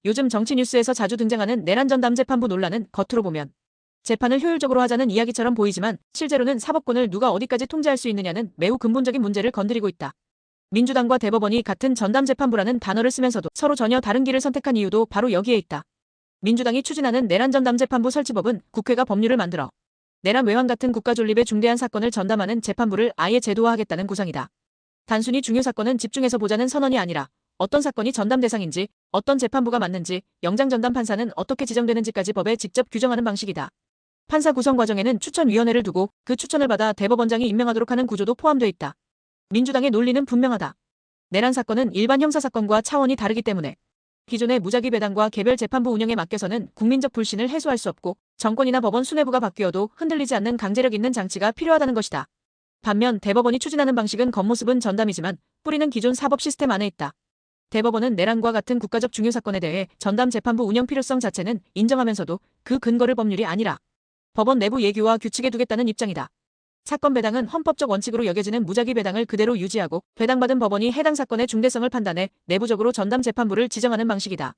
요즘 정치 뉴스에서 자주 등장하는 내란 전담 재판부 논란은 겉으로 보면 재판을 효율적으로 하자는 이야기처럼 보이지만 실제로는 사법권을 누가 어디까지 통제할 수 있느냐는 매우 근본적인 문제를 건드리고 있다. 민주당과 대법원이 같은 전담 재판부라는 단어를 쓰면서도 서로 전혀 다른 길을 선택한 이유도 바로 여기에 있다. 민주당이 추진하는 내란 전담 재판부 설치법은 국회가 법률을 만들어 내란 외환 같은 국가 존립의 중대한 사건을 전담하는 재판부를 아예 제도화하겠다는 구상이다. 단순히 중요 사건은 집중해서 보자는 선언이 아니라 어떤 사건이 전담 대상인지, 어떤 재판부가 맞는지, 영장 전담 판사는 어떻게 지정되는지까지 법에 직접 규정하는 방식이다. 판사 구성 과정에는 추천위원회를 두고 그 추천을 받아 대법원장이 임명하도록 하는 구조도 포함되어 있다. 민주당의 논리는 분명하다. 내란 사건은 일반 형사사건과 차원이 다르기 때문에 기존의 무작위 배당과 개별 재판부 운영에 맡겨서는 국민적 불신을 해소할 수 없고 정권이나 법원 수뇌부가 바뀌어도 흔들리지 않는 강제력 있는 장치가 필요하다는 것이다. 반면 대법원이 추진하는 방식은 겉모습은 전담이지만 뿌리는 기존 사법 시스템 안에 있다. 대법원은 내란과 같은 국가적 중요 사건에 대해 전담 재판부 운영 필요성 자체는 인정하면서도 그 근거를 법률이 아니라 법원 내부 예규와 규칙에 두겠다는 입장이다. 사건 배당은 헌법적 원칙으로 여겨지는 무작위 배당을 그대로 유지하고 배당받은 법원이 해당 사건의 중대성을 판단해 내부적으로 전담 재판부를 지정하는 방식이다.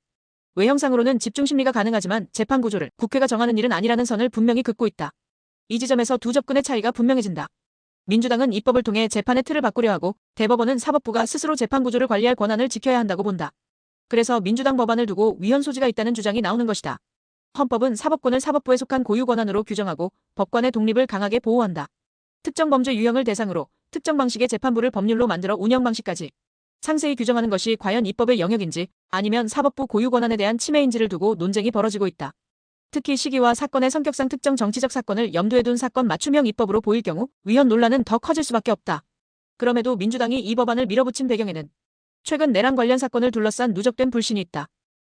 외형상으로는 집중심리가 가능하지만 재판 구조를 국회가 정하는 일은 아니라는 선을 분명히 긋고 있다. 이 지점에서 두 접근의 차이가 분명해진다. 민주당은 입법을 통해 재판의 틀을 바꾸려 하고 대법원은 사법부가 스스로 재판 구조를 관리할 권한을 지켜야 한다고 본다. 그래서 민주당 법안을 두고 위헌 소지가 있다는 주장이 나오는 것이다. 헌법은 사법권을 사법부에 속한 고유 권한으로 규정하고 법관의 독립을 강하게 보호한다. 특정 범죄 유형을 대상으로 특정 방식의 재판부를 법률로 만들어 운영 방식까지 상세히 규정하는 것이 과연 입법의 영역인지 아니면 사법부 고유 권한에 대한 침해인지를 두고 논쟁이 벌어지고 있다. 특히 시기와 사건의 성격상 특정 정치적 사건을 염두에 둔 사건 맞춤형 입법으로 보일 경우 위헌 논란은 더 커질 수밖에 없다. 그럼에도 민주당이 이 법안을 밀어붙인 배경에는 최근 내란 관련 사건을 둘러싼 누적된 불신이 있다.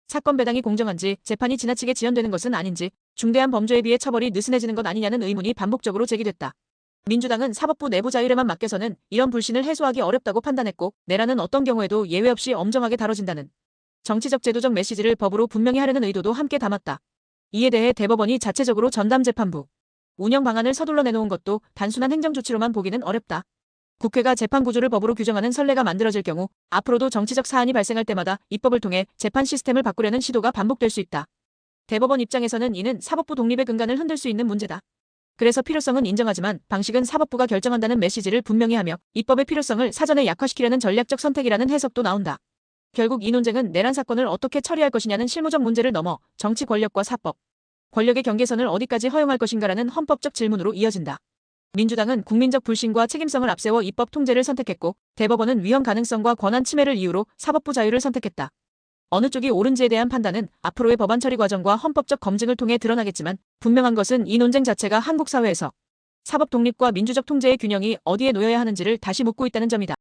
사건 배당이 공정한지 재판이 지나치게 지연되는 것은 아닌지 중대한 범죄에 비해 처벌이 느슨해지는 것 아니냐는 의문이 반복적으로 제기됐다. 민주당은 사법부 내부 자율에만 맡겨서는 이런 불신을 해소하기 어렵다고 판단했고 내란은 어떤 경우에도 예외 없이 엄정하게 다뤄진다는 정치적 제도적 메시지를 법으로 분명히 하려는 의도도 함께 담았다. 이에 대해 대법원이 자체적으로 전담 재판부 운영 방안을 서둘러 내놓은 것도 단순한 행정조치로만 보기는 어렵다. 국회가 재판 구조를 법으로 규정하는 선례가 만들어질 경우 앞으로도 정치적 사안이 발생할 때마다 입법을 통해 재판 시스템을 바꾸려는 시도가 반복될 수 있다. 대법원 입장에서는 이는 사법부 독립의 근간을 흔들 수 있는 문제다. 그래서 필요성은 인정하지만 방식은 사법부가 결정한다는 메시지를 분명히 하며 입법의 필요성을 사전에 약화시키려는 전략적 선택이라는 해석도 나온다. 결국 이 논쟁은 내란 사건을 어떻게 처리할 것이냐는 실무적 문제를 넘어 정치 권력과 사법, 권력의 경계선을 어디까지 허용할 것인가라는 헌법적 질문으로 이어진다. 민주당은 국민적 불신과 책임성을 앞세워 입법 통제를 선택했고 대법원은 위헌 가능성과 권한 침해를 이유로 사법부 자유를 선택했다. 어느 쪽이 옳은지에 대한 판단은 앞으로의 법안 처리 과정과 헌법적 검증을 통해 드러나겠지만 분명한 것은 이 논쟁 자체가 한국 사회에서 사법 독립과 민주적 통제의 균형이 어디에 놓여야 하는지를 다시 묻고 있다는 점이다.